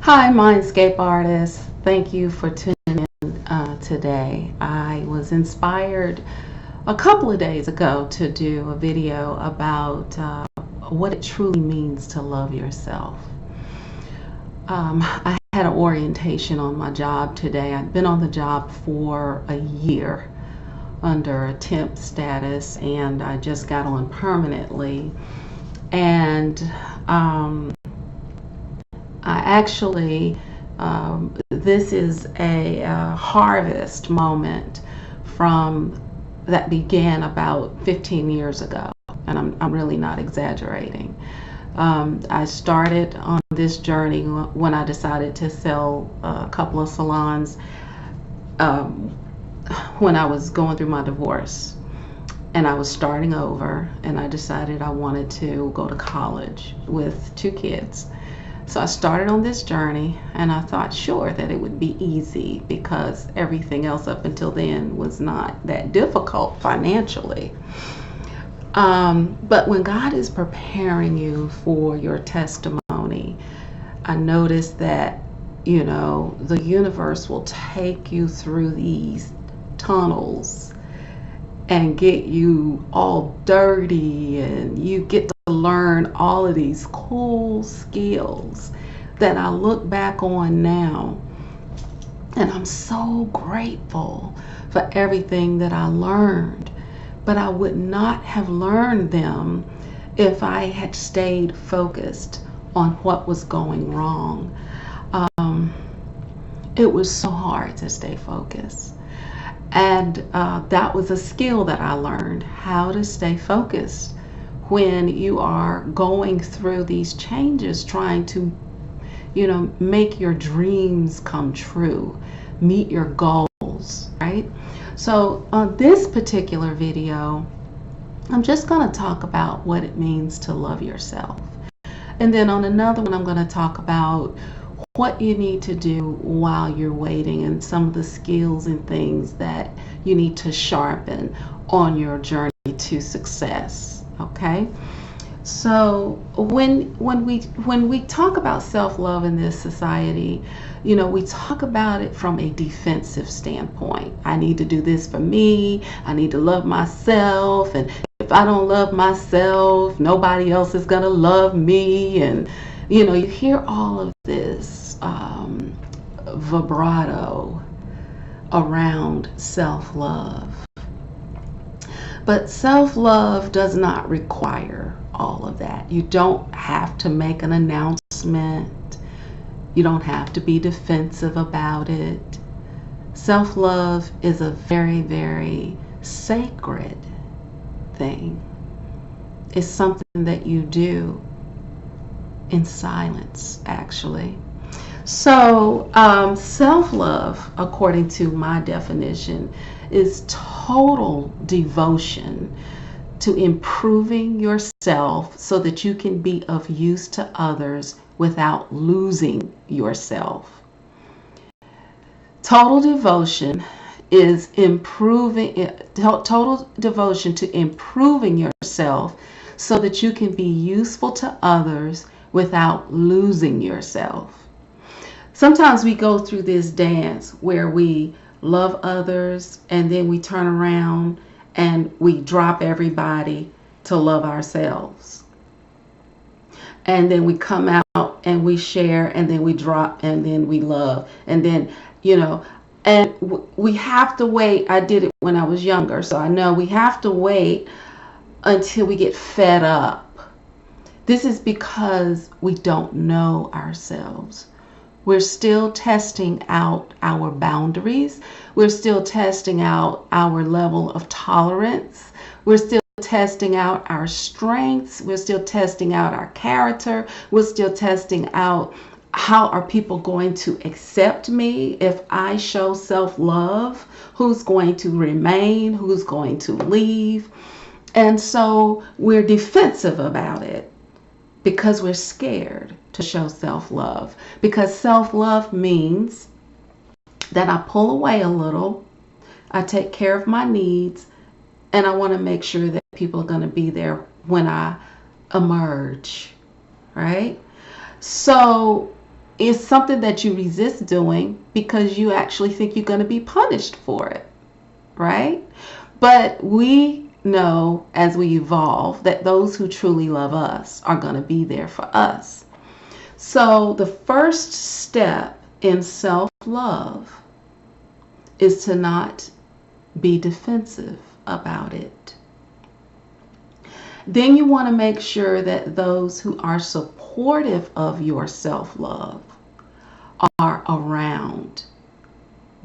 Hi, Mindscape artists. Thank you for tuning in today. I was inspired a couple of days ago to do a video about what it truly means to love yourself. I had an orientation on my job today. I've been on the job for a year under a temp status, and I just got on permanently. And I actually, this is a harvest moment from that began about 15 years ago, and I'm really not exaggerating. I started on this journey when I decided to sell a couple of salons um, when I was going through my divorce. And I was starting over, and I decided I wanted to go to college with two kids. So I started on this journey, and I thought sure that it would be easy because everything else up until then was not that difficult financially. But when God is preparing you for your testimony, I noticed that, the universe will take you through these tunnels and get you all dirty, and you get to learn all of these cool skills that I look back on now, and I'm so grateful for everything that I learned. But I would not have learned them if I had stayed focused on what was going wrong. It was so hard to stay focused. And that was a skill that I learned, how to stay focused when you are going through these changes, trying to, make your dreams come true, meet your goals, right? So on this particular video, I'm just going to talk about what it means to love yourself. And then on another one, I'm going to talk about what you need to do while you're waiting and some of the skills and things that you need to sharpen on your journey to success. Okay? So when we talk about self-love in this society, we talk about it from a defensive standpoint. I need to do this for me. I need to love myself, and if I don't love myself, nobody else is gonna love me. And you hear all of this vibrato around self-love. But self-love does not require all of that. You don't have to make an announcement. You don't have to be defensive about it. Self-love is a very, very sacred thing. It's something that you do in silence, actually. So self-love, according to my definition, is total devotion to improving yourself so that you can be of use to others without losing yourself. Total devotion is total devotion to improving yourself so that you can be useful to others without losing yourself. Sometimes we go through this dance where we love others and then we turn around and we drop everybody to love ourselves. And then we come out and we share, and then we drop, and then we love. And then, and we have to wait. I did it when I was younger, so I know we have to wait until we get fed up. This is because we don't know ourselves. We're still testing out our boundaries. We're still testing out our level of tolerance. We're still testing out our strengths. We're still testing out our character. We're still testing out how are people going to accept me if I show self-love? Who's going to remain? Who's going to leave? And so we're defensive about it, because we're scared to show self-love. Because self-love means that I pull away a little, I take care of my needs, and I want to make sure that people are going to be there when I emerge, right? So it's something that you resist doing because you actually think you're going to be punished for it, right? But we know as we evolve that those who truly love us are going to be there for us. So the first step in self-love is to not be defensive about it. Then you want to make sure that those who are supportive of your self-love are around,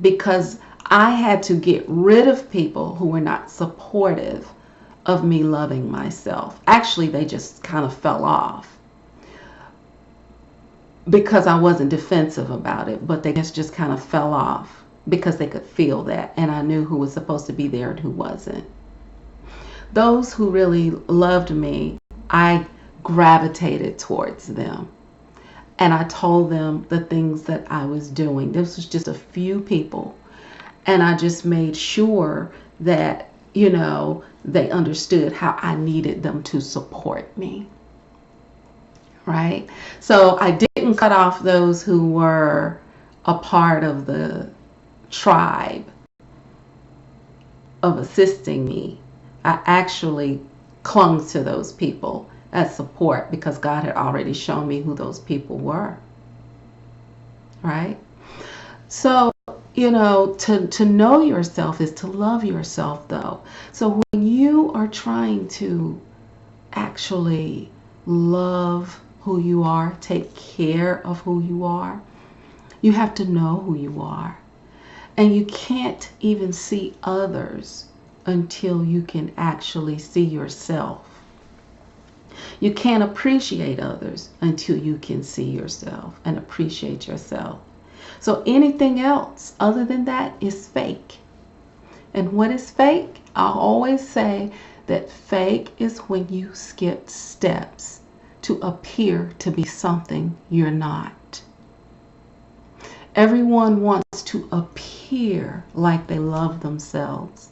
because I had to get rid of people who were not supportive of me loving myself. Actually, they just kind of fell off because I wasn't defensive about it, but they just kind of fell off because they could feel that, and I knew who was supposed to be there and who wasn't. Those who really loved me, I gravitated towards them, and I told them the things that I was doing. This was just a few people, and I just made sure that, they understood how I needed them to support me. Right? So I didn't cut off those who were a part of the tribe of assisting me. I actually clung to those people as support because God had already shown me who those people were. Right? So, to know yourself is to love yourself, though. So when you are trying to actually love who you are, take care of who you are, you have to know who you are. And you can't even see others until you can actually see yourself. You can't appreciate others until you can see yourself and appreciate yourself. So anything else other than that is fake. And what is fake? I'll always say that fake is when you skip steps to appear to be something you're not. Everyone wants to appear like they love themselves,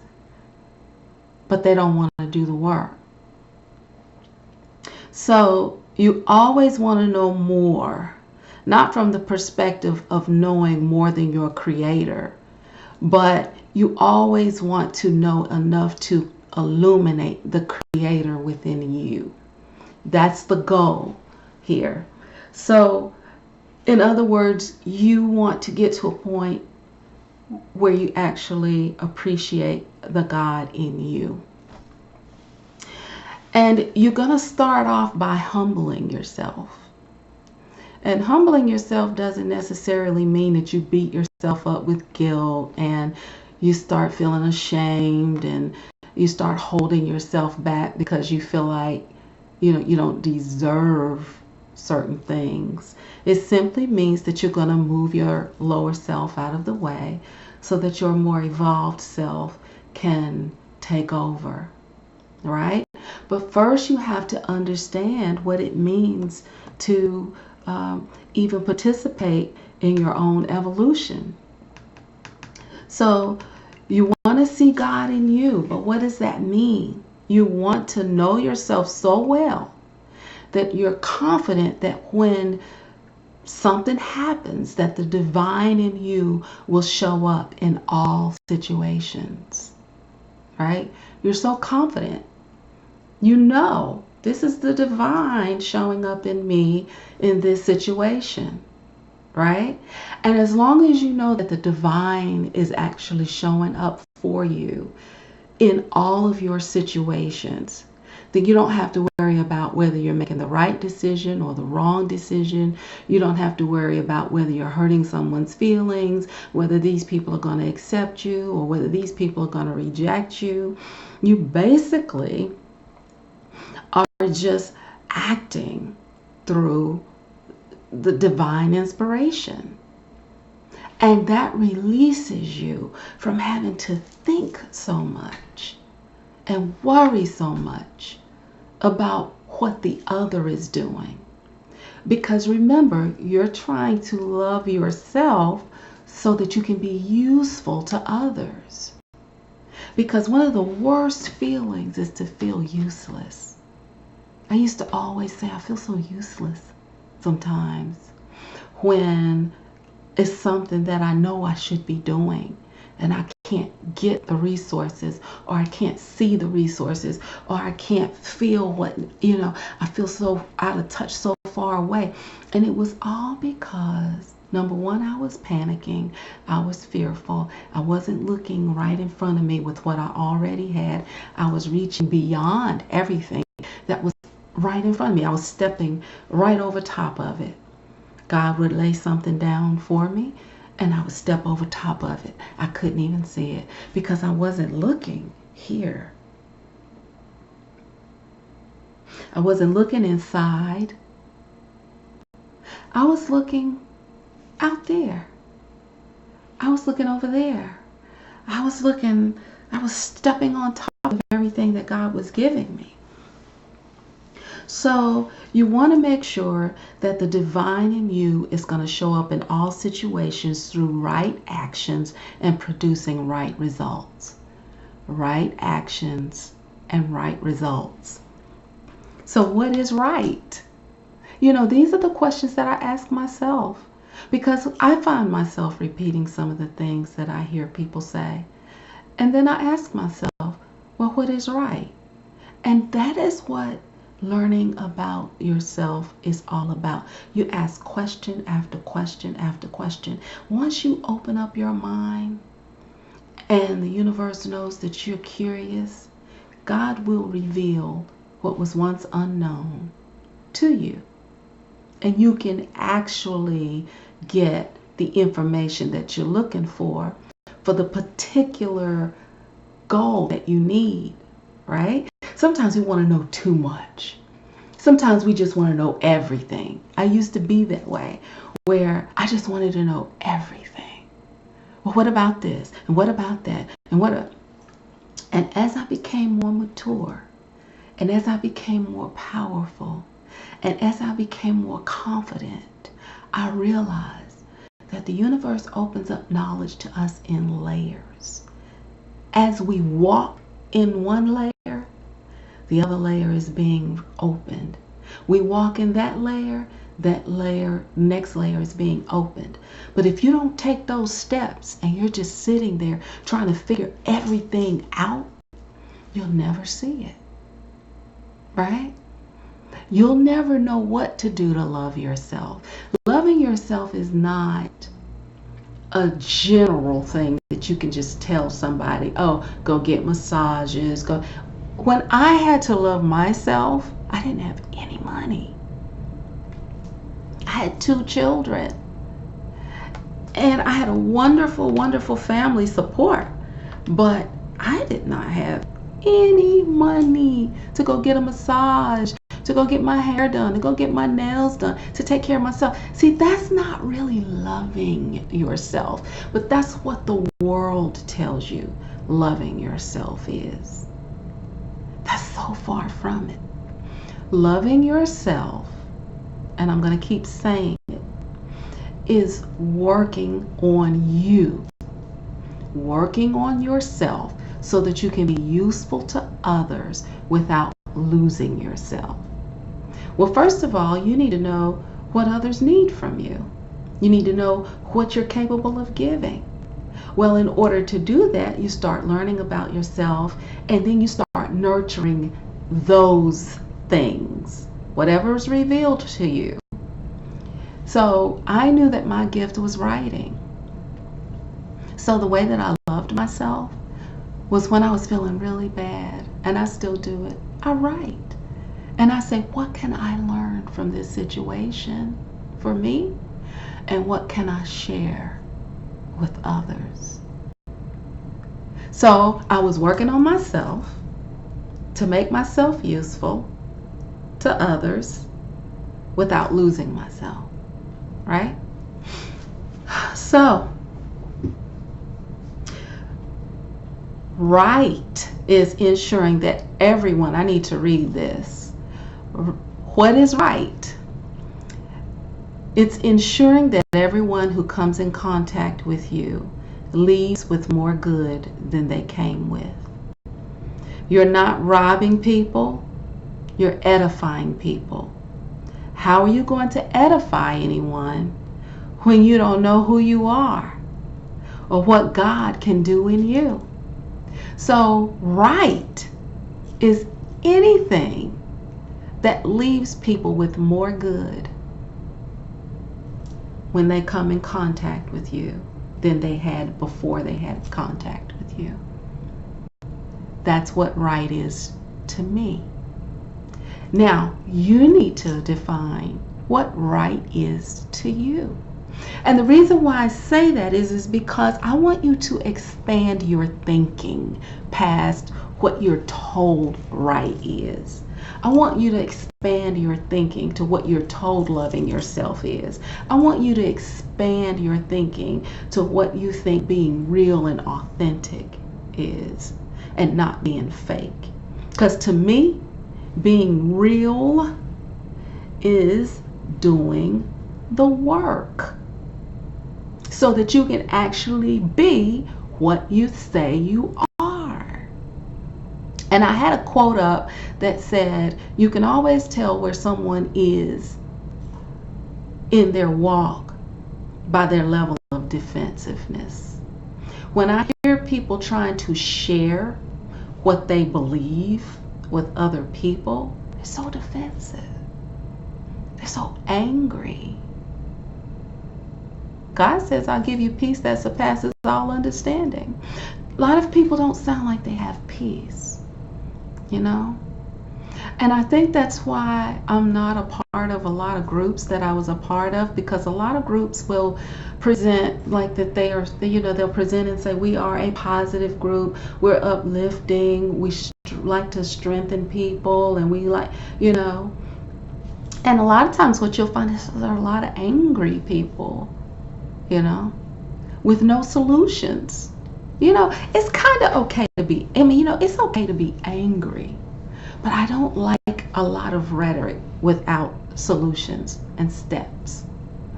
but they don't want to do the work. So you always want to know more, not from the perspective of knowing more than your creator, but you always want to know enough to illuminate the creator within you. That's the goal here. So, in other words, you want to get to a point where you actually appreciate the God in you. And you're going to start off by humbling yourself. And humbling yourself doesn't necessarily mean that you beat yourself up with guilt and you start feeling ashamed and you start holding yourself back because you feel like, you don't deserve certain things. It simply means that you're going to move your lower self out of the way so that your more evolved self can take over. Right? But first you have to understand what it means to even participate in your own evolution. So you want to see God in you, but what does that mean? You want to know yourself so well that you're confident that when something happens, that the divine in you will show up in all situations. Right? You're so confident. You know, this is the divine showing up in me in this situation, right? And as long as you know that the divine is actually showing up for you in all of your situations, then you don't have to worry about whether you're making the right decision or the wrong decision. You don't have to worry about whether you're hurting someone's feelings, whether these people are going to accept you or whether these people are going to reject you. You basically are just acting through the divine inspiration. And that releases you from having to think so much and worry so much about what the other is doing. Because remember, you're trying to love yourself so that you can be useful to others. Because one of the worst feelings is to feel useless. I used to always say, I feel so useless sometimes. when it's something that I know I should be doing and I can't get the resources, or I can't see the resources, or I can't feel I feel so out of touch, so far away. And it was all because, number one, I was panicking. I was fearful. I wasn't looking right in front of me with what I already had. I was reaching beyond everything that was right in front of me. I was stepping right over top of it. God would lay something down for me, and I would step over top of it. I couldn't even see it because I wasn't looking here. I wasn't looking inside. I was looking out there. I was looking over there. I was stepping on top of everything that God was giving me. So you want to make sure that the divine in you is going to show up in all situations through right actions and producing right results. Right actions and right results. So what is right? These are the questions that I ask myself, because I find myself repeating some of the things that I hear people say. And then I ask myself, well, what is right? And that is what learning about yourself is all about. You ask question after question after question. Once you open up your mind and the universe knows that you're curious, God will reveal what was once unknown to you. And you can actually get the information that you're looking for the particular goal that you need, right? Sometimes we want to know too much. Sometimes we just want to know everything. I used to be that way, where I just wanted to know everything. Well, what about this? And what about that? And as I became more mature, and as I became more powerful, and as I became more confident, I realized that the universe opens up knowledge to us in layers. As we walk in one layer, the other layer is being opened. We walk in that layer, next layer is being opened. But if you don't take those steps and you're just sitting there trying to figure everything out, you'll never see it, right? You'll never know what to do to love yourself. Loving yourself is not a general thing that you can just tell somebody, oh, go get massages, go. When I had to love myself, I didn't have any money. I had 2 children. And I had a wonderful, wonderful family support. But I did not have any money to go get a massage, to go get my hair done, to go get my nails done, to take care of myself. See, that's not really loving yourself. But that's what the world tells you loving yourself is. That's so far from it. Loving yourself, and I'm going to keep saying it, is working on you. Working on yourself so that you can be useful to others without losing yourself. Well, first of all, you need to know what others need from you. You need to know what you're capable of giving. Well, in order to do that, you start learning about yourself, and then you start nurturing those things, whatever is revealed to you. So I knew that my gift was writing. So the way that I loved myself was when I was feeling really bad, and I still do it, I write. And I say, what can I learn from this situation for me? And what can I share with others? So I was working on myself to make myself useful to others without losing myself, right? So, right is ensuring that everyone, I need to read this. What is right? It's ensuring that everyone who comes in contact with you leaves with more good than they came with. You're not robbing people, you're edifying people. How are you going to edify anyone when you don't know who you are or what God can do in you. So right is anything that leaves people with more good when they come in contact with you than they had before they had contact with you. That's what right is to me. Now, you need to define what right is to you. And the reason why I say that is because I want you to expand your thinking past what you're told right is. I want you to expand your thinking to what you're told loving yourself is. I want you to expand your thinking to what you think being real and authentic is, and not being fake. Because to me, being real is doing the work so that you can actually be what you say you are. And I had a quote up that said, you can always tell where someone is in their walk by their level of defensiveness. When I hear people trying to share what they believe with other people, they're so defensive. They're so angry. God says, I'll give you peace that surpasses all understanding. A lot of people don't sound like they have peace, you know? And I think that's why I'm not a part of a lot of groups that I was a part of, because a lot of groups will present like that they are, you know, they'll present and say, we are a positive group, we're uplifting, we like to strengthen people, and we like, you know. And a lot of times what you'll find is there are a lot of angry people, you know, with no solutions. You know, it's kind of okay to be, I mean, you know, it's okay to be angry. But I don't like a lot of rhetoric without solutions and steps,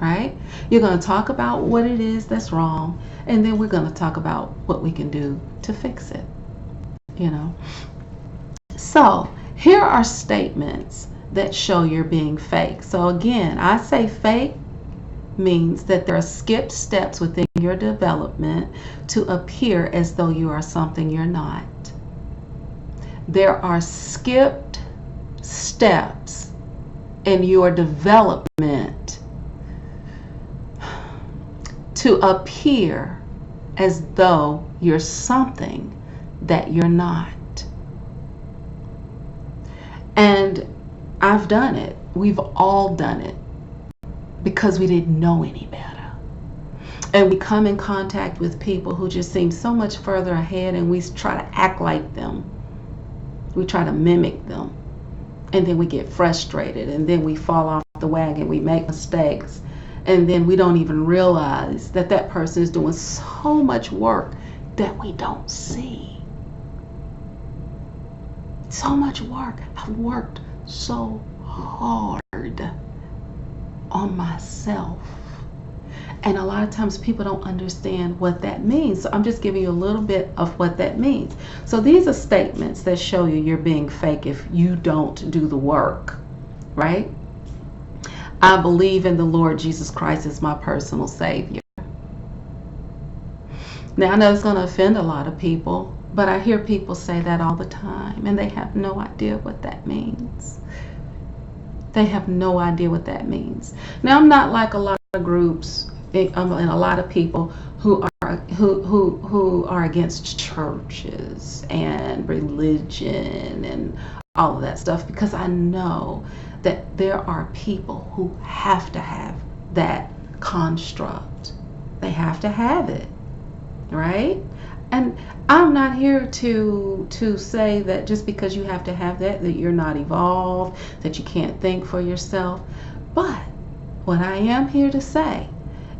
right? You're going to talk about what it is that's wrong, and then we're going to talk about what we can do to fix it, you know? So here are statements that show you're being fake. So again, I say fake means that there are skipped steps within your development to appear as though you are something you're not. There are skipped steps in your development to appear as though you're something that you're not. And I've done it. We've all done it because we didn't know any better. And we come in contact with people who just seem so much further ahead, and we try to act like them. We try to mimic them, and then we get frustrated, and then we fall off the wagon, we make mistakes, and then we don't even realize that that person is doing so much work that we don't see. So much work. I've worked so hard on myself. And a lot of times people don't understand what that means. So I'm just giving you a little bit of what that means. So these are statements that show you you're being fake if you don't do the work, right? I believe in the Lord Jesus Christ as my personal Savior. Now I know it's going to offend a lot of people, but I hear people say that all the time, and they have no idea what that means. They have no idea what that means. Now I'm not like a lot of groups and a lot of people who are against churches and religion and all of that stuff, because I know that there are people who have to have that construct. They have to have it, right? And I'm not here to say that just because you have to have that you're not evolved, that you can't think for yourself. But what I am here to say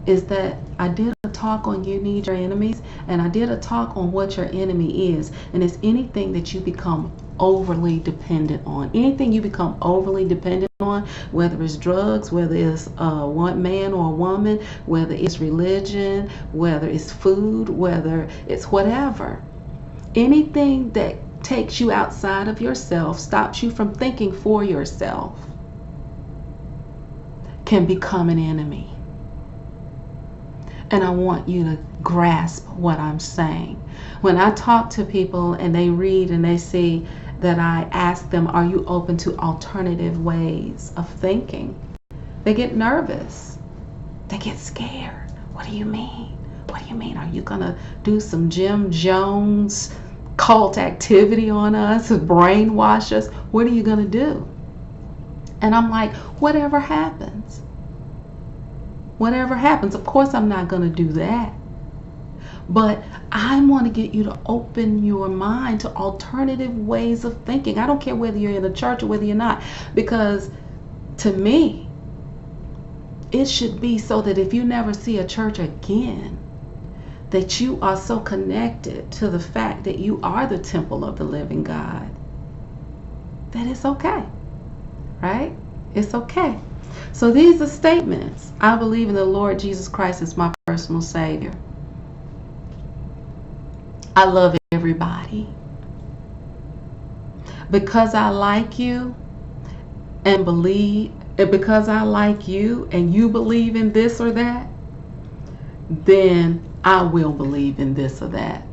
is that I did a talk on you need your enemies, and I did a talk on what your enemy is. And it's anything that you become overly dependent on. Anything you become overly dependent on, whether it's drugs, whether it's one man or a woman, whether it's religion, whether it's food, whether it's whatever. Anything that takes you outside of yourself, stops you from thinking for yourself, can become an enemy. And I want you to grasp what I'm saying. When I talk to people and they read and they see that I ask them, are you open to alternative ways of thinking? They get nervous. They get scared. What do you mean? What do you mean? Are you going to do some Jim Jones cult activity on us, brainwash us? What are you going to do? And I'm like, whatever happens. Whatever happens. Of course, I'm not going to do that. But I want to get you to open your mind to alternative ways of thinking. I don't care whether you're in a church or whether you're not. Because to me, it should be so that if you never see a church again, that you are so connected to the fact that you are the temple of the living God, that it's okay. Right? It's okay. So these are statements. I believe in the Lord Jesus Christ as my personal Savior. I love everybody. Because I like you and believe, because I like you and you believe in this or that, then I will believe in this or that.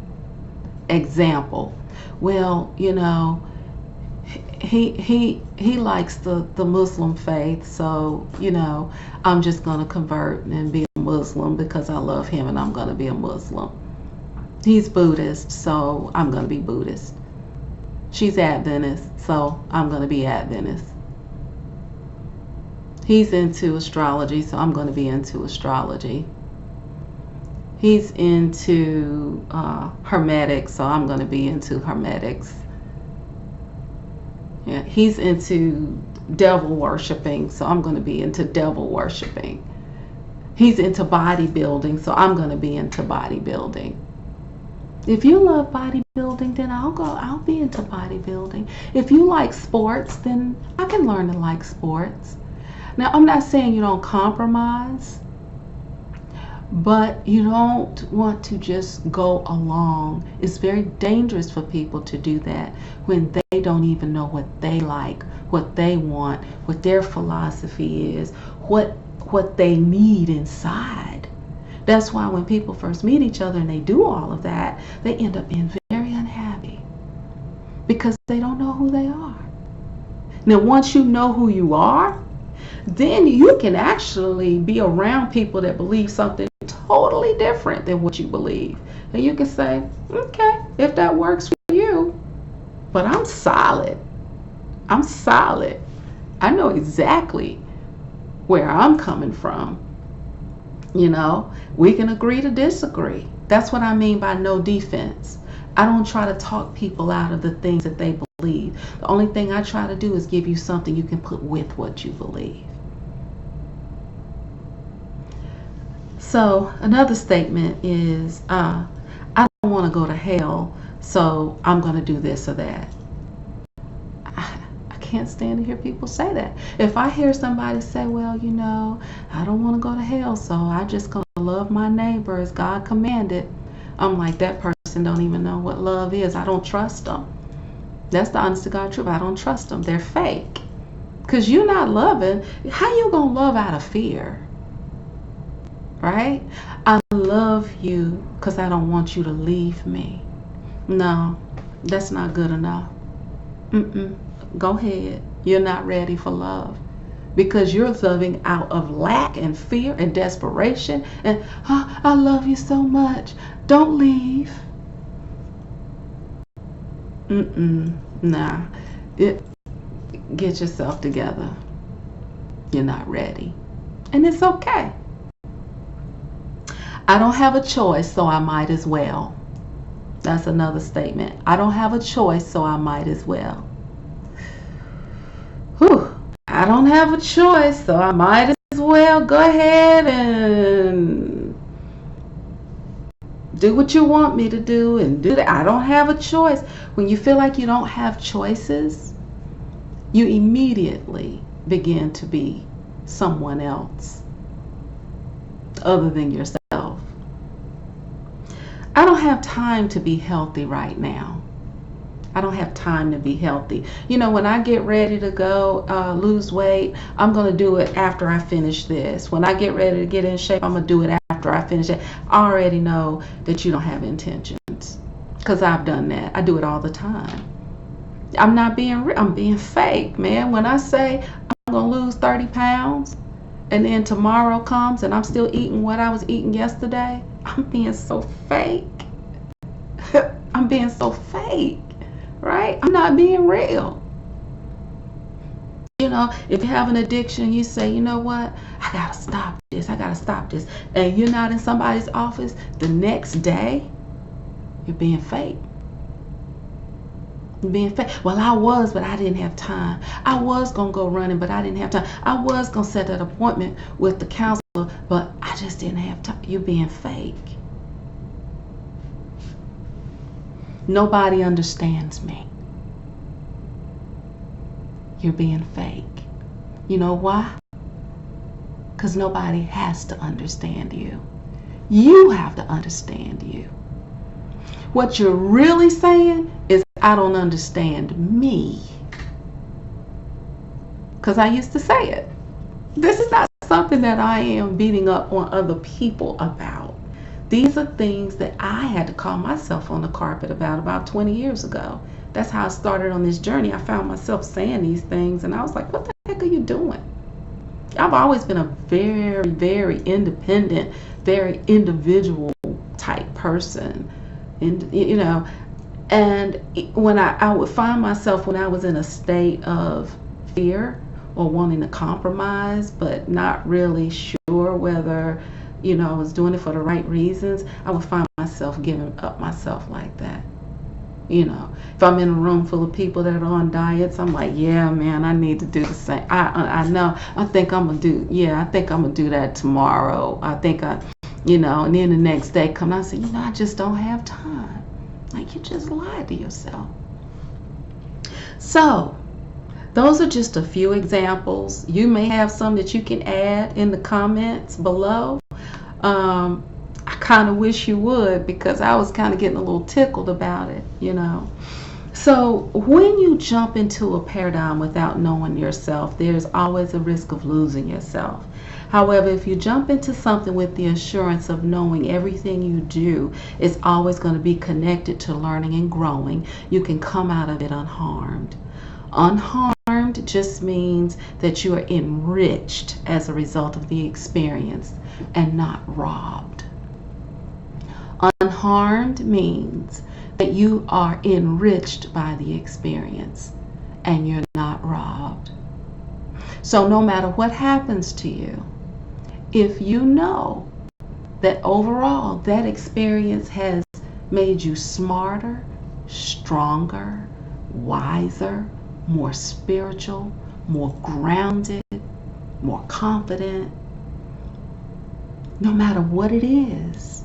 Example. Well, you know, he likes the Muslim faith, so, you know, I'm just going to convert and be a Muslim because I love him and I'm going to be a Muslim. He's Buddhist, so I'm going to be Buddhist. She's Adventist, so I'm going to be Adventist. He's into astrology, so I'm going to be into astrology. He's into Hermetics, so I'm going to be into Hermetics. Yeah, he's into devil worshiping, so I'm going to be into devil worshiping. He's into bodybuilding, so I'm going to be into bodybuilding. If you love bodybuilding, then I'll be into bodybuilding. If you like sports, then I can learn to like sports. Now, I'm not saying you don't compromise, but you don't want to just go along. It's very dangerous for people to do that when they don't even know what they like, what they want, what their philosophy is, what they need inside. That's why when people first meet each other and they do all of that, they end up being very unhappy because they don't know who they are. Now, once you know who you are, then you can actually be around people that believe something totally different than what you believe. And you can say, okay, if that works for you, but I'm solid. I'm solid. I know exactly where I'm coming from. You know, we can agree to disagree. That's what I mean by no defense. I don't try to talk people out of the things that they believe. The only thing I try to do is give you something you can put with what you believe. So another statement is, I don't want to go to hell, so I'm going to do this or that. I can't stand to hear people say that. If I hear somebody say, well, you know, I don't want to go to hell, so I just going to love my neighbor as God commanded, I'm like, that person don't even know what love is. I don't trust them. That's the honest to God truth. I don't trust them. They're fake. Because you're not loving. How you going to love out of fear? Right? I love you because I don't want you to leave me. No, that's not good enough. Go ahead. You're not ready for love because you're loving out of lack and fear and desperation. And I love you so much. Don't leave. Nah. Get yourself together. You're not ready. And it's okay. I don't have a choice, so I might as well. That's another statement. I don't have a choice, so I might as well. I don't have a choice, so I might as well go ahead and do what you want me to do and do that. I don't have a choice. When you feel like you don't have choices, you immediately begin to be someone else other than yourself. I don't have time to be healthy right now. I don't have time to be healthy. When I get ready to go lose weight, I'm going to do it after I finish this. When I get ready to get in shape, I'm going to do it after I finish it. I already know that you don't have intentions, because I've done that. I do it all the time. I'm not being real. I'm being fake, man. When I say I'm going to lose 30 pounds and then tomorrow comes and I'm still eating what I was eating yesterday, I'm being so fake. I'm being so fake, right? I'm not being real. If you have an addiction, you say, you know what? I got to stop this. I got to stop this. And you're not in somebody's office the next day, you're being fake. Being fake. Well, I was, but I didn't have time. I was going to go running, but I didn't have time. I was going to set that appointment with the counselor, but I just didn't have time. You're being fake. Nobody understands me. You're being fake. You know why? Because nobody has to understand you. You have to understand you. What you're really saying is, I don't understand me. Because I used to say it. This is not something that I am beating up on other people about. These are things that I had to call myself on the carpet about 20 years ago. That's how I started on this journey. I found myself saying these things and I was like, what the heck are you doing? I've always been a very, very independent, very individual type person. And, and when I would find myself when I was in a state of fear or wanting to compromise, but not really sure whether, I was doing it for the right reasons, I would find myself giving up myself like that. If I'm in a room full of people that are on diets, I'm like, yeah, man, I need to do the same. I know. I think I'm going to do that tomorrow. And then the next day come and I say, I just don't have time. Like, you just lied to yourself. So, those are just a few examples. You may have some that you can add in the comments below. I kind of wish you would, because I was kind of getting a little tickled about it, So when you jump into a paradigm without knowing yourself, there's always a risk of losing yourself. However, if you jump into something with the assurance of knowing everything you do is always going to be connected to learning and growing, you can come out of it unharmed. Unharmed just means that you are enriched as a result of the experience and not robbed. Unharmed means that you are enriched by the experience and you're not robbed. So no matter what happens to you, if you know that overall that experience has made you smarter, stronger, wiser, more spiritual, more grounded, more confident, no matter what it is,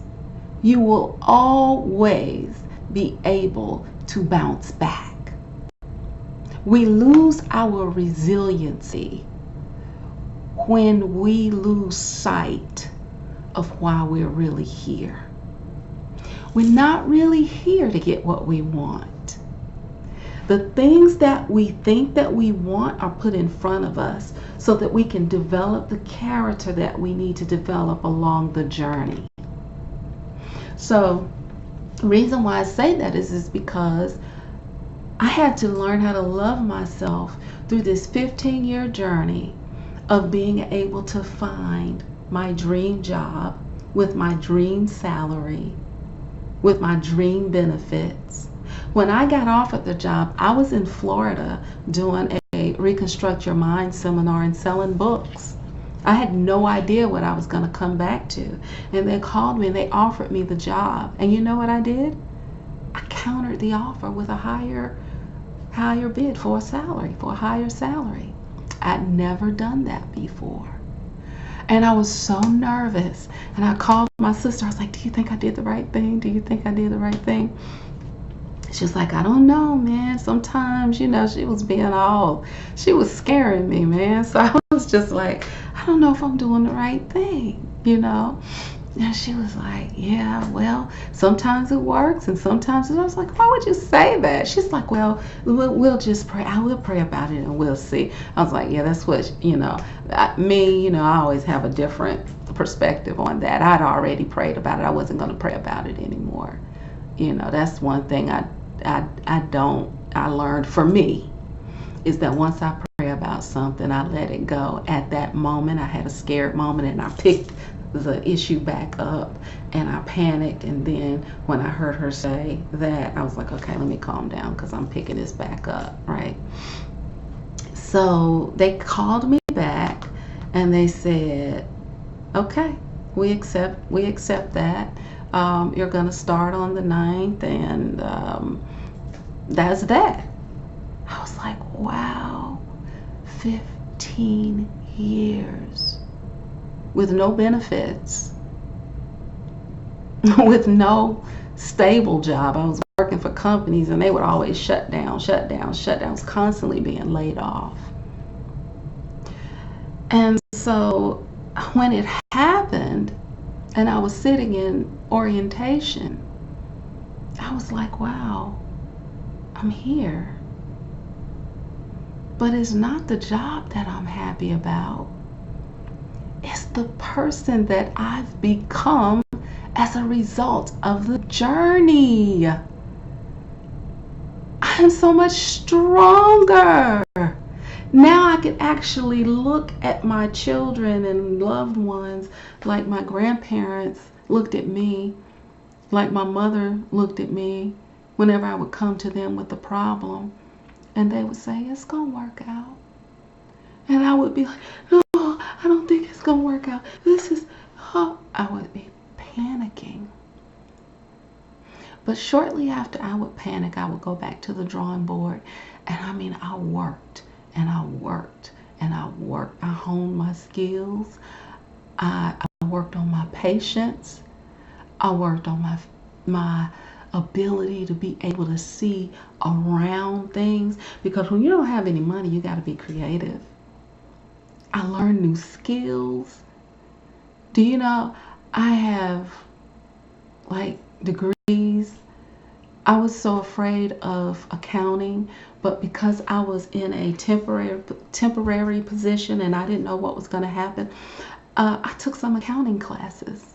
you will always be able to bounce back. We lose our resiliency when we lose sight of why we're really here. We're not really here to get what we want. The things that we think that we want are put in front of us so that we can develop the character that we need to develop along the journey. So the reason why I say that is because I had to learn how to love myself through this 15-year journey of being able to find my dream job with my dream salary, with my dream benefits. When I got offered the job, I was in Florida doing a Reconstruct Your Mind seminar and selling books. I had no idea what I was going to come back to. And they called me and they offered me the job. And you know what I did? I countered the offer with a higher bid for a higher salary. I'd never done that before. And I was so nervous. And I called my sister. I was like, do you think I did the right thing? Do you think I did the right thing? She was like, I don't know, man. Sometimes, she was scaring me, man. So I was just like, I don't know if I'm doing the right thing, And she was like, yeah, well, sometimes it works and sometimes it. I was like, why would you say that? She's like, well, we'll just pray. I will pray about it and we'll see. I was like, yeah, that's what, I always have a different perspective on that. I'd already prayed about it. I wasn't going to pray about it anymore. That's one thing I learned for me is that once I pray about something, I let it go. At that moment, I had a scared moment and I picked the issue back up and I panicked. And then when I heard her say that, I was like, okay, let me calm down because I'm picking this back up, right? So they called me back and they said, okay, we accept that. You're going to start on the 9th, and that's that. I was like, wow, 15 years with no benefits, with no stable job. I was working for companies and they would always shut down. I was constantly being laid off. And so when it happened and I was sitting in orientation, I was like, wow, I'm here. But it's not the job that I'm happy about. It's the person that I've become as a result of the journey. I'm so much stronger. Now I can actually look at my children and loved ones like my grandparents looked at me, like my mother looked at me whenever I would come to them with a problem. And they would say, it's going to work out. And I would be like, no, I don't think it's going to work out. I would be panicking. But shortly after I would panic, I would go back to the drawing board. And I worked and I worked and I worked. I honed my skills. I worked on my patience. I worked on my ability to be able to see around things, because when you don't have any money, you got to be creative. I learned new skills. Do you know I have like degrees? I was so afraid of accounting, but because I was in a temporary position and I didn't know what was going to happen, I took some accounting classes.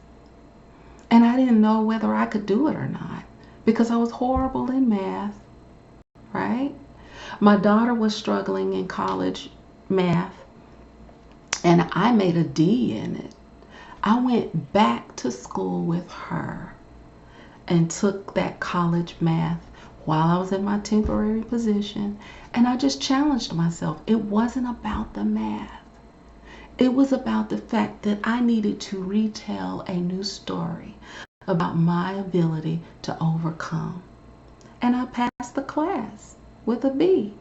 And I didn't know whether I could do it or not because I was horrible in math, right? My daughter was struggling in college math, and I made a D in it. I went back to school with her and took that college math while I was in my temporary position, and I just challenged myself. It wasn't about the math. It was about the fact that I needed to retell a new story about my ability to overcome. And I passed the class with a B.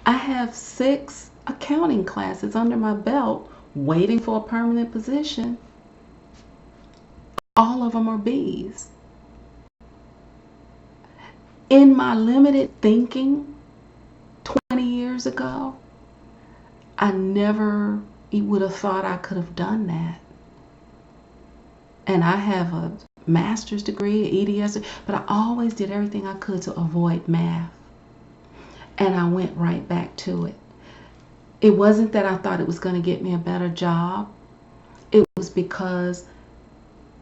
I have 6 accounting classes under my belt waiting for a permanent position. All of them are B's. In my limited thinking 20 years ago, I never would have thought I could have done that. And I have a master's degree, EDS, but I always did everything I could to avoid math. And I went right back to it. It wasn't that I thought it was going to get me a better job. It was because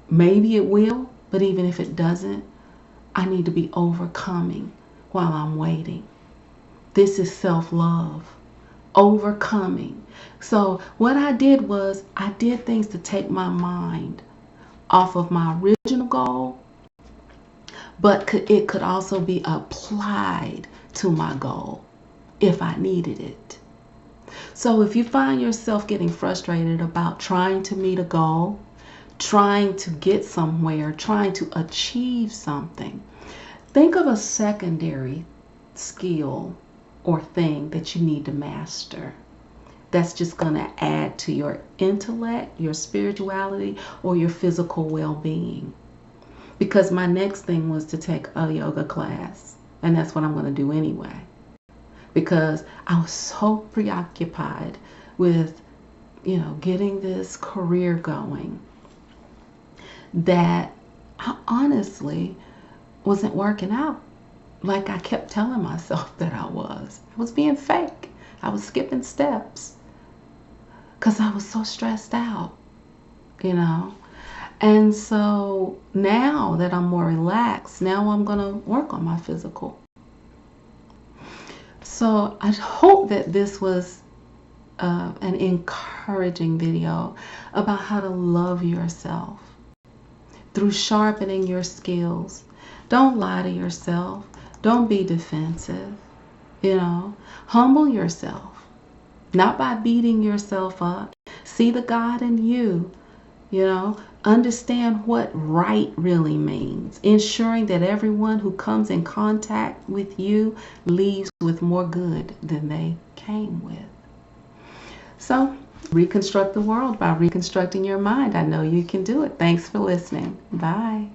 maybe it will, but even if it doesn't, I need to be overcoming while I'm waiting. This is self-love, overcoming. So what I did was I did things to take my mind off of my original goal, but it could also be applied to my goal if I needed it. So if you find yourself getting frustrated about trying to meet a goal, trying to get somewhere, trying to achieve something, think of a secondary skill or thing that you need to master. That's just going to add to your intellect, your spirituality, or your physical well-being. Because my next thing was to take a yoga class, and that's what I'm going to do anyway. Because I was so preoccupied with, getting this career going that I honestly wasn't working out like I kept telling myself that I was. I was being fake. I was skipping steps because I was so stressed out, you know. And so now that I'm more relaxed, now I'm going to work on my physical. So I hope that this was an encouraging video about how to love yourself through sharpening your skills. Don't lie to yourself. Don't be defensive. You know, humble yourself, not by beating yourself up. See the God in you. You know, understand what right really means, ensuring that everyone who comes in contact with you leaves with more good than they came with. So, reconstruct the world by reconstructing your mind. I know you can do it. Thanks for listening. Bye.